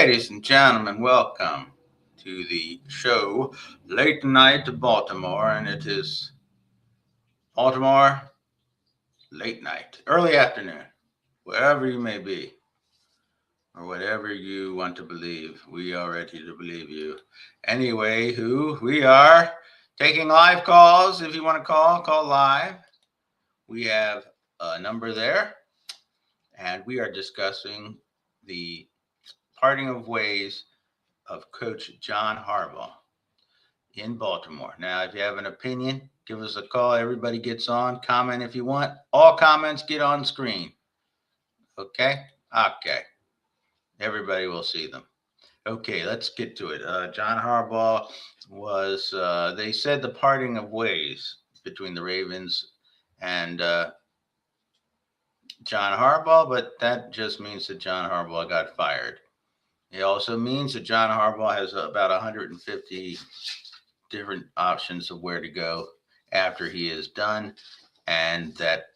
Ladies and gentlemen, welcome to the show Late Night Baltimore, and it is Baltimore late night, early afternoon, wherever you may be, or whatever you want to believe. We are ready to believe you. Anyway, we are taking live calls. If you want to call live. We have a number there, and we are discussing the parting of ways of Coach John Harbaugh in Baltimore. Now, if you have an opinion, give us a call. Everybody gets on. Comment if you want. All comments get on screen. Okay? Okay. Everybody will see them. Okay, let's get to it. John Harbaugh was, they said the parting of ways between the Ravens and John Harbaugh, but that just means that John Harbaugh got fired. It also means that John Harbaugh has about 150 different options of where to go after he is done, and that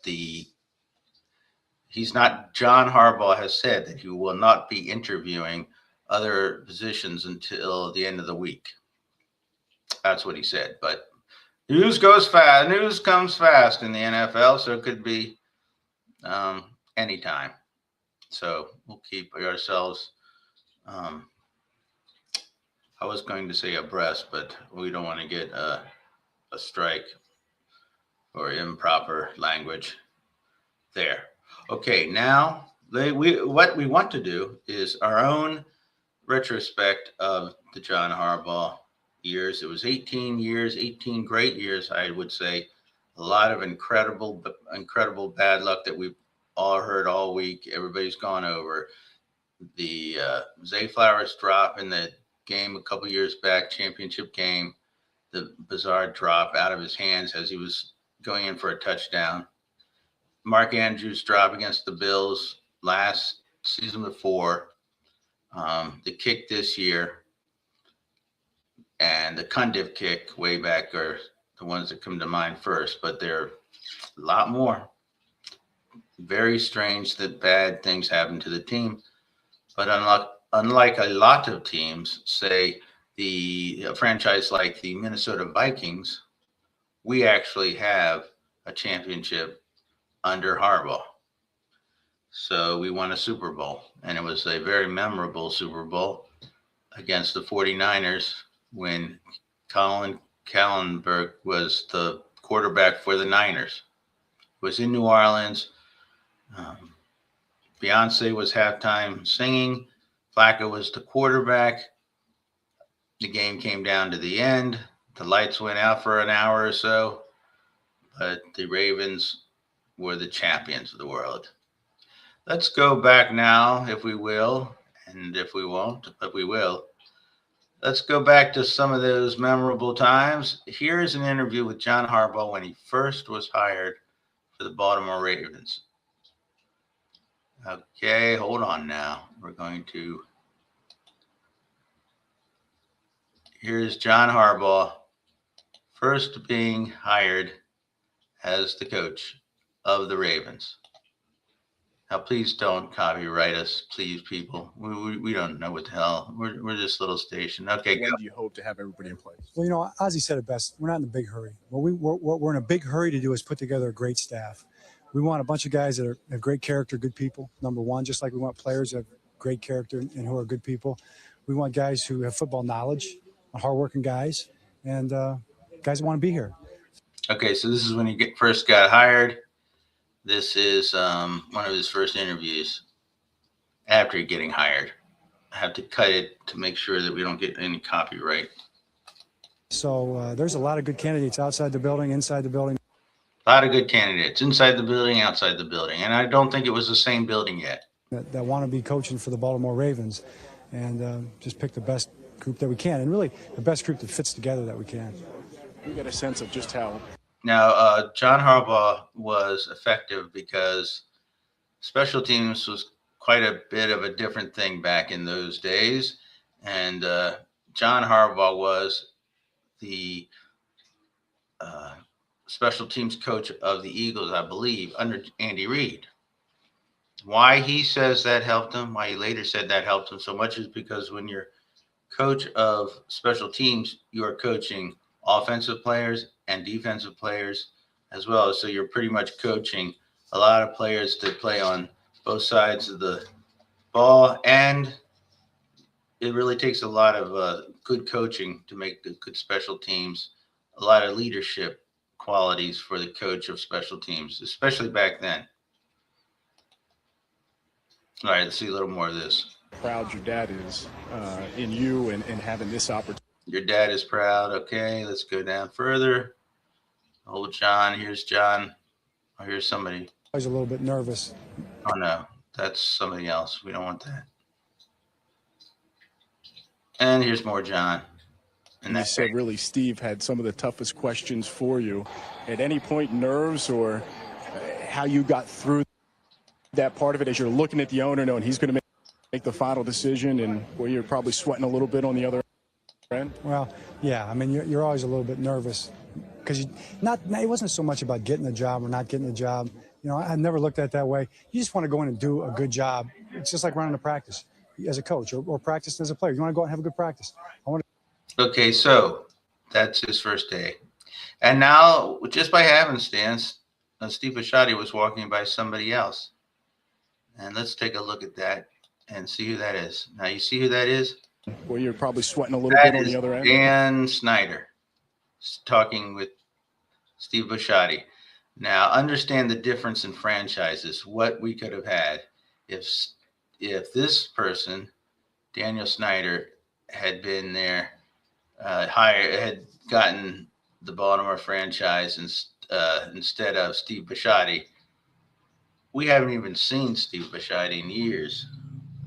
John Harbaugh has said that he will not be interviewing other positions until the end of the week. That's what he said. But news goes fast. News comes fast in the NFL, so it could be anytime. So we'll keep ourselves. I was going to say abreast, but we don't want to get a strike or improper language there. Okay, now what we want to do is our own retrospect of the John Harbaugh years. It was 18 years, 18 great years, I would say. A lot of incredible bad luck that we've all heard all week. Everybody's gone over. The Zay Flowers drop in the game a couple years back, championship game, the bizarre drop out of his hands as he was going in for a touchdown. Mark Andrews drop against the Bills last season before. The kick this year and the Cundiff kick way back are the ones that come to mind first, but there are a lot more. Very strange that bad things happen to the team. But unlike a lot of teams, say a franchise like the Minnesota Vikings, we actually have a championship under Harbaugh. So we won a Super Bowl, and it was a very memorable Super Bowl against the 49ers when Colin Kaepernick was the quarterback for the Niners. It was in New Orleans. Beyonce was halftime singing. Flacco was the quarterback. The game came down to the end. The lights went out for an hour or so, but the Ravens were the champions of the world. Let's go back now, if we will, and if we won't, but we will. Let's go back to some of those memorable times. Here's an interview with John Harbaugh when he first was hired for the Baltimore Ravens. Okay, hold on now. Here's John Harbaugh, first being hired as the coach of the Ravens. Now, please don't copyright us, please, people. We don't know what the hell. We're this little station. Okay, when do you hope to have everybody in place? Well, Ozzie said it best. We're not in a big hurry. What we're in a big hurry to do is put together a great staff. We want a bunch of guys that have great character, good people, number one, just like we want players that have great character and who are good people. We want guys who have football knowledge, hardworking guys, and guys that want to be here. Okay, so this is when he first got hired. This is one of his first interviews after getting hired. I have to cut it to make sure that we don't get any copyright. So there's a lot of good candidates outside the building, inside the building. A lot of good candidates inside the building, outside the building. And I don't think it was the same building yet. That want to be coaching for the Baltimore Ravens and just pick the best group that we can. And really the best group that fits together that we can. You get a sense of just how. Now, John Harbaugh was effective because special teams was quite a bit of a different thing back in those days. And John Harbaugh was the special teams coach of the Eagles, I believe, under Andy Reid. Why he says that helped him, why he later said that helped him so much is because when you're coach of special teams, you are coaching offensive players and defensive players as well. So you're pretty much coaching a lot of players to play on both sides of the ball. And it really takes a lot of good coaching to make good special teams, a lot of leadership qualities for the coach of special teams, especially back then. All right, let's see a little more of this. Proud your dad is in you and having this opportunity. Your dad is proud. Okay, let's go down further. Old John. Here's John. Oh, here's somebody. I was a little bit nervous. Oh, no. That's somebody else. We don't want that. And here's more John. And you said really Steve had some of the toughest questions for you. At any point, nerves or how you got through that part of it as you're looking at the owner knowing he's going to make the final decision and where you're probably sweating a little bit on the other end? Well, yeah. I mean, you're always a little bit nervous because it wasn't so much about getting the job or not getting the job. You know, I never looked at it that way. You just want to go in and do a good job. It's just like running a practice as a coach or practicing as a player. You want to go out and have a good practice. Okay, so that's his first day. And now, just by happenstance, Steve Bisciotti was walking by somebody else. And let's take a look at that and see who that is. Now, you see who that is? Well, you're probably sweating a little bit on the other end. Dan Snyder talking with Steve Bisciotti. Now, understand the difference in franchises, what we could have had if this person, Daniel Snyder, had been there, had gotten the Baltimore franchise instead of Steve Bisciotti. We haven't even seen Steve Bisciotti in years.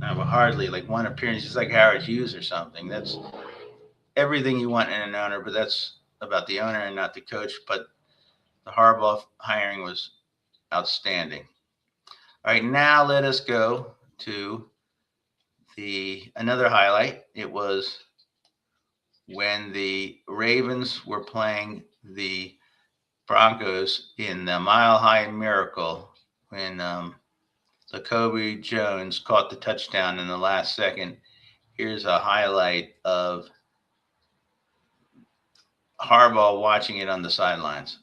Hardly, like one appearance. It's like Howard Hughes or something. That's everything you want in an owner, but that's about the owner and not the coach. But the Harbaugh hiring was outstanding. All right, now let us go to another highlight. It was when the Ravens were playing the Broncos in the Mile High Miracle when Jacoby Jones caught the touchdown in the last second. Here's a highlight of Harbaugh watching it on the sidelines.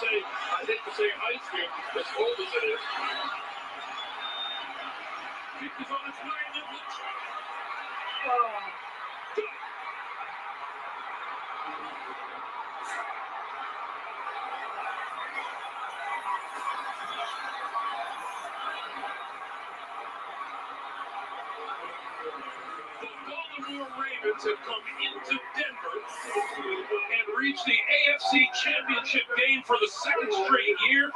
I hate to say ice cream, as cold as it is. Kick is on its way, and it looks. The Baltimore Ravens have come into Denver and reached the AFC Championship game for the second straight year.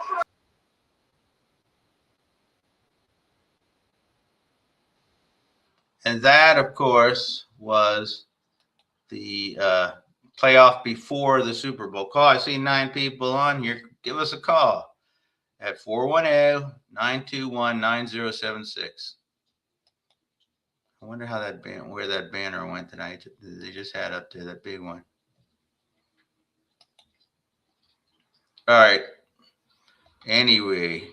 And that, of course, was the playoff before the Super Bowl call. I see 9 people on here. Give us a call at 410-921-9076. I wonder how where that banner went tonight. They just had up there, that big one. All right. Anyway.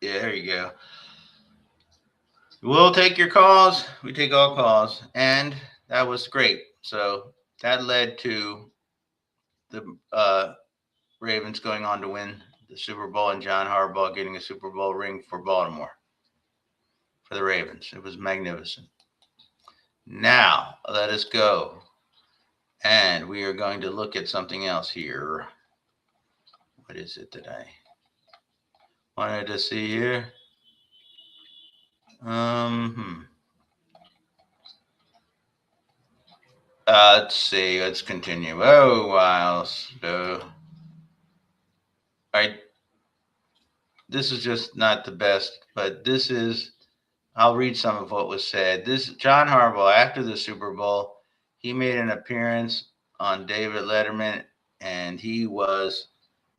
Yeah, there you go. We'll take your calls. We take all calls. And that was great. So that led to the Ravens going on to win the Super Bowl and John Harbaugh getting a Super Bowl ring for Baltimore, for the Ravens. It was magnificent. Now, let us go. And we are going to look at something else here. What is it that I wanted to see here? Let's see. Let's continue. Oh, wow. So, all right. This is just not the best, but this is, I'll read some of what was said. John Harbaugh, after the Super Bowl, he made an appearance on David Letterman, and he was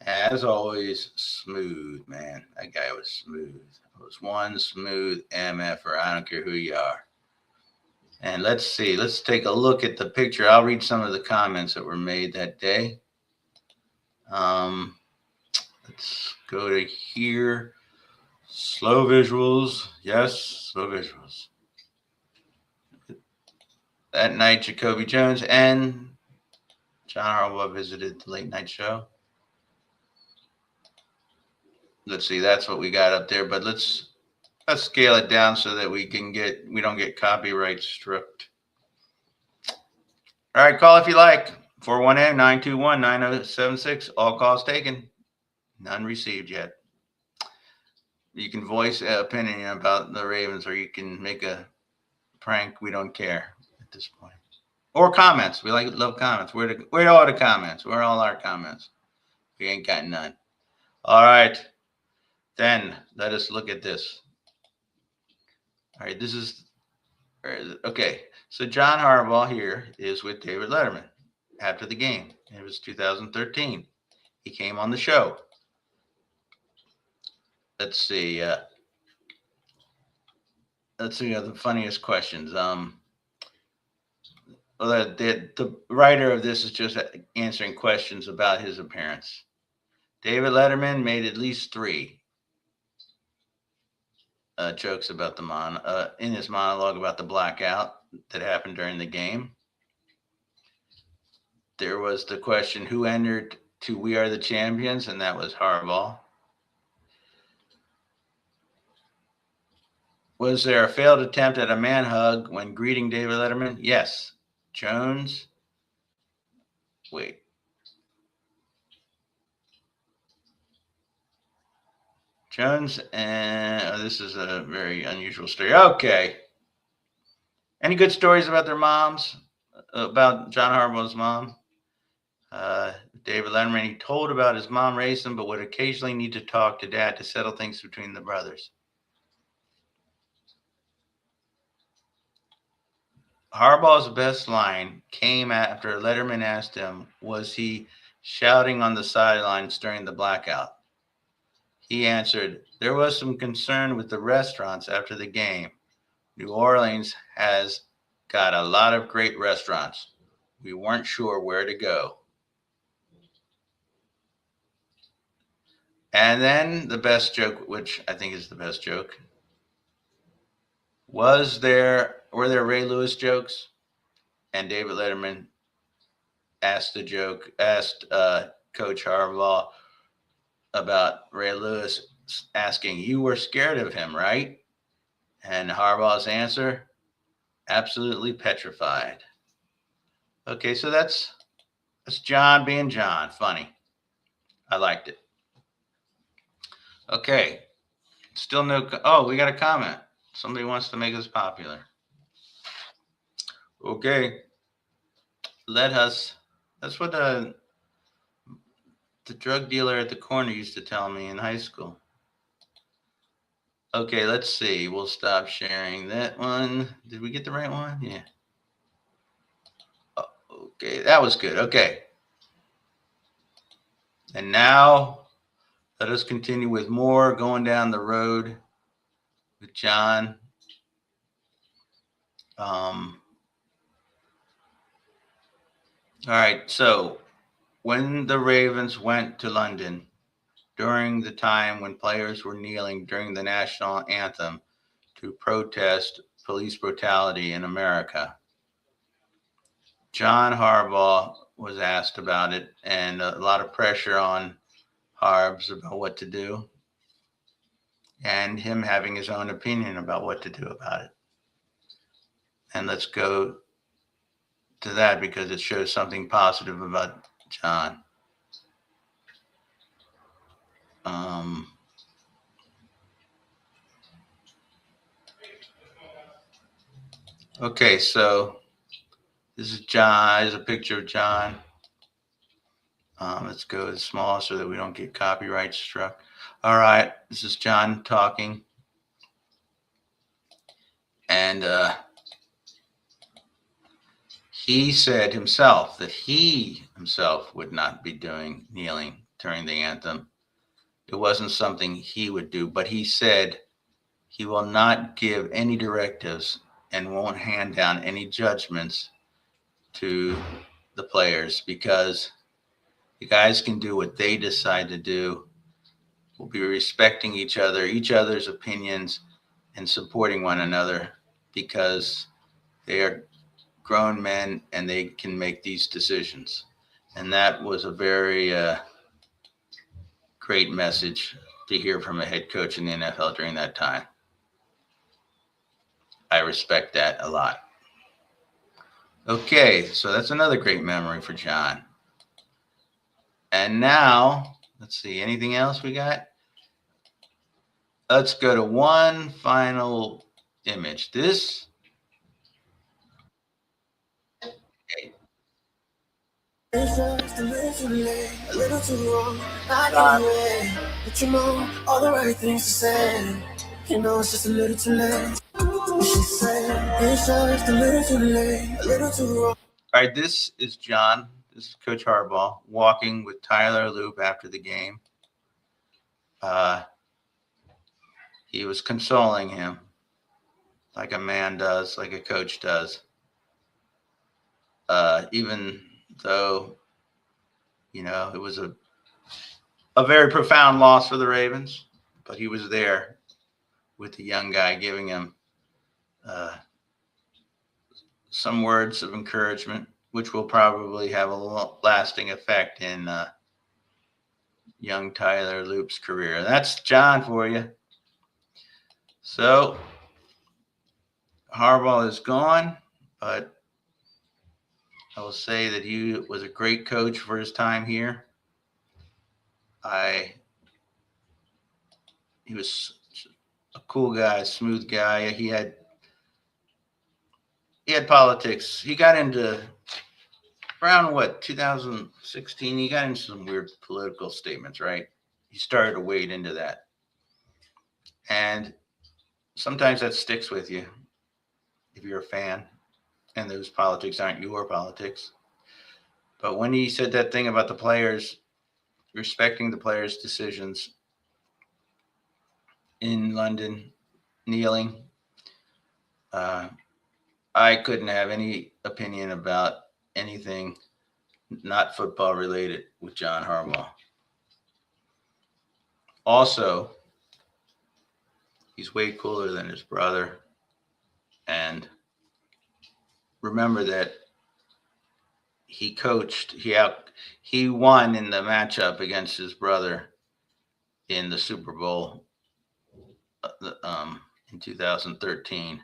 As always, smooth, man. That guy was smooth. It was one smooth MFer. I don't care who you are. And let's see. Let's take a look at the picture. I'll read some of the comments that were made that day. Let's go to here. Slow visuals. Yes, slow visuals. That night, Jacoby Jones and John Harbaugh visited the late night show. Let's see, that's what we got up there, but let's scale it down so that we don't get copyright stripped. All right, call if you like. 418-921-9076. All calls taken. None received yet. You can voice an opinion about the Ravens, or you can make a prank. We don't care at this point. Or comments. We love comments. Where are all the comments? Where are all our comments? We ain't got none. All right. Then let us look at this. All right, this is okay. So John Harbaugh here is with David Letterman after the game. It was 2013. He came on the show. Let's see. Let's see the funniest questions. The writer of this is just answering questions about his appearance. David Letterman made at least 3 jokes about in his monologue about the blackout that happened during the game. There was the question, who entered to We Are the Champions? And that was Harbaugh. Was there a failed attempt at a man hug when greeting David Letterman? Yes. Jones. Wait. Jones, and this is a very unusual story. Okay. Any good stories about their moms? About John Harbaugh's mom? David Letterman, he told about his mom raised him, but would occasionally need to talk to dad to settle things between the brothers. Harbaugh's best line came after Letterman asked him, was he shouting on the sidelines during the blackout? He answered, there was some concern with the restaurants after the game. New Orleans has got a lot of great restaurants. We weren't sure where to go. And then the best joke, which I think is the best joke. Were there Ray Lewis jokes? And David Letterman asked Coach Harbaugh about Ray Lewis, asking, you were scared of him, right? And Harbaugh's answer, absolutely petrified. Okay, so that's John being John. Funny. I liked it. Okay. Still no. Oh, we got a comment. Somebody wants to make us popular. Okay. That's what the drug dealer at the corner used to tell me in high school. Okay, let's see. We'll stop sharing that one. Did we get the right one? Yeah. Oh, okay, that was good. Okay. And now let us continue with more going down the road with John. All right, so when the Ravens went to London during the time when players were kneeling during the national anthem to protest police brutality in America, John Harbaugh was asked about it, and a lot of pressure on Harbs about what to do, and him having his own opinion about what to do about it. And let's go to that because it shows something positive about John. Okay, so this is John. There's a picture of John. Let's go small so that we don't get copyright struck. All right, this is John talking. And he said himself that he himself would not be kneeling during the anthem. It wasn't something he would do, but he said he will not give any directives and won't hand down any judgments to the players because the guys can do what they decide to do. We'll be respecting each other's opinions, and supporting one another because they are grown men and they can make these decisions. And that was a very great message to hear from a head coach in the NFL during that time. I respect that a lot. Okay, so that's another great memory for John. And now, let's see, anything else we got? Let's go to one final image. This. Okay. It's just a little too late, a little too wrong. I can't wait, but you know all the right things to say. You know it's just a little too late. She said it's just a little too late, a little too wrong. All right, this is John. This is Coach Harbaugh walking with Tyler Loop after the game. He was consoling him like a man does, like a coach does. Even though, you know, it was a very profound loss for the Ravens, but he was there with the young guy giving him some words of encouragement, which will probably have a lasting effect in young Tyler Loop's career. And that's John for you. So Harbaugh is gone, but I will say that he was a great coach for his time here. He was a cool guy, smooth guy. He had politics. He got into around 2016. He got into some weird political statements, right? He started to wade into that, and sometimes that sticks with you if you're a fan, and those politics aren't your politics. But when he said that thing about the players, respecting the players' decisions in London, kneeling, I couldn't have any opinion about anything not football related with John Harbaugh. Also, he's way cooler than his brother. And remember that he coached, he won in the matchup against his brother in the Super Bowl in 2013.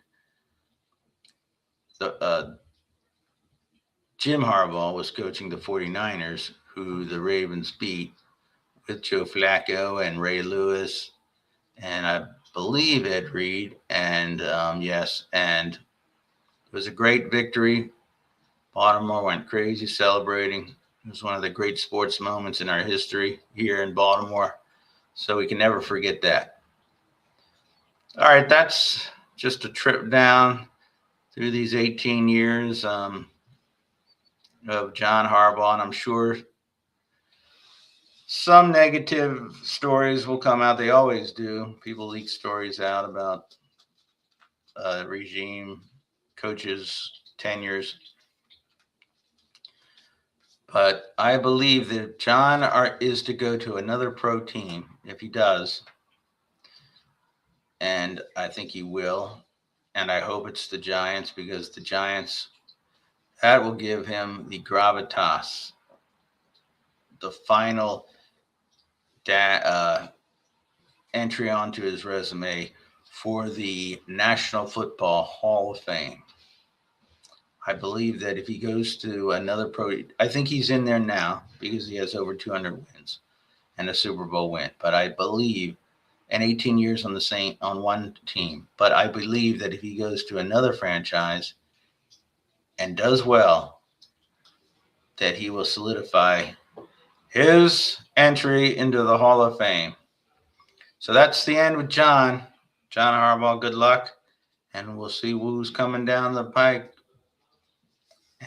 Jim Harbaugh was coaching the 49ers, who the Ravens beat with Joe Flacco and Ray Lewis, and I believe Ed Reed. And and it was a great victory. Baltimore went crazy celebrating. It was one of the great sports moments in our history here in Baltimore, so we can never forget that. All right, that's just a trip down through these 18 years of John Harbaugh, and I'm sure some negative stories will come out. They always do. People leak stories out about regime, coaches, tenures. But I believe that John is to go to another pro team if he does. And I think he will. And I hope it's the Giants, because the Giants, that will give him the gravitas, the final entry onto his resume for the National Football Hall of Fame. I believe that if he goes to another pro, I think he's in there now because he has over 200 wins and a Super Bowl win. But I believe, and 18 years on one team. But I believe that if he goes to another franchise and does well, that he will solidify his entry into the Hall of Fame. So that's the end with John Harbaugh. Good luck, and we'll see who's coming down the pike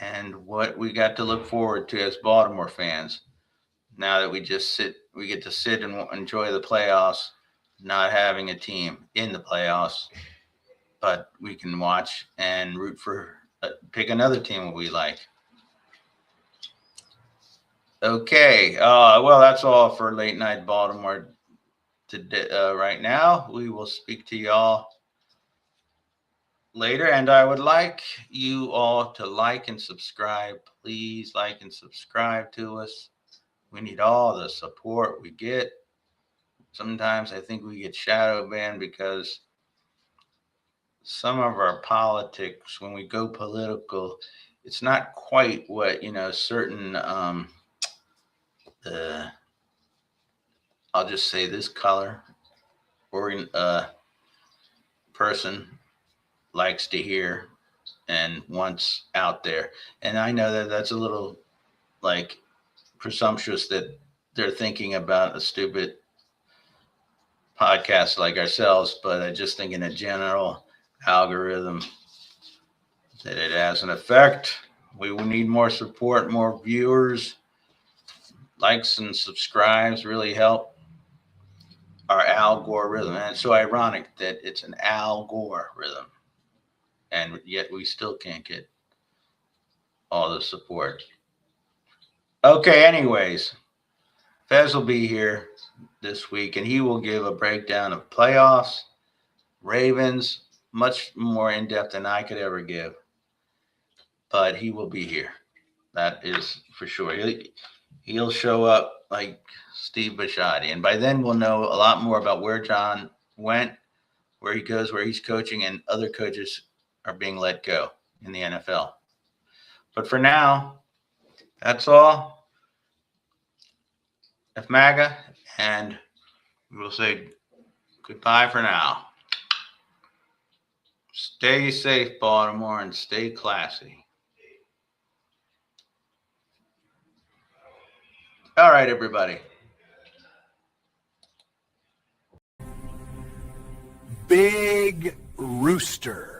and what we got to look forward to as Baltimore fans now that we just sit we get to sit and enjoy the playoffs, not having a team in the playoffs, but we can watch and root for, pick another team we like. Okay. Well, that's all for Late Night Baltimore today. Right now, we will speak to y'all later, and I would like you all to like and subscribe. Please like and subscribe to us. We need all the support we get. Sometimes I think we get shadow banned because some of our politics, when we go political, it's not quite what, certain I'll just say this color or person likes to hear and wants out there. And I know that that's a little like presumptuous that they're thinking about a stupid podcast like ourselves, but I just think in a general algorithm that it has an effect. We will need more support, more viewers. Likes and subscribes really help our algorithm. And it's so ironic that it's an algorithm, and yet we still can't get all the support. Okay, anyways, Fez will be here this week, and he will give a breakdown of playoffs, Ravens, much more in depth than I could ever give. But he will be here. That is for sure. He'll show up like Steve Bisciotti, and by then we'll know a lot more about where John went, where he goes, where he's coaching, and other coaches are being let go in the NFL. But for now, that's all. F MAGA, and we'll say goodbye for now. Stay safe, Baltimore, and stay classy. All right, everybody. Big Rooster.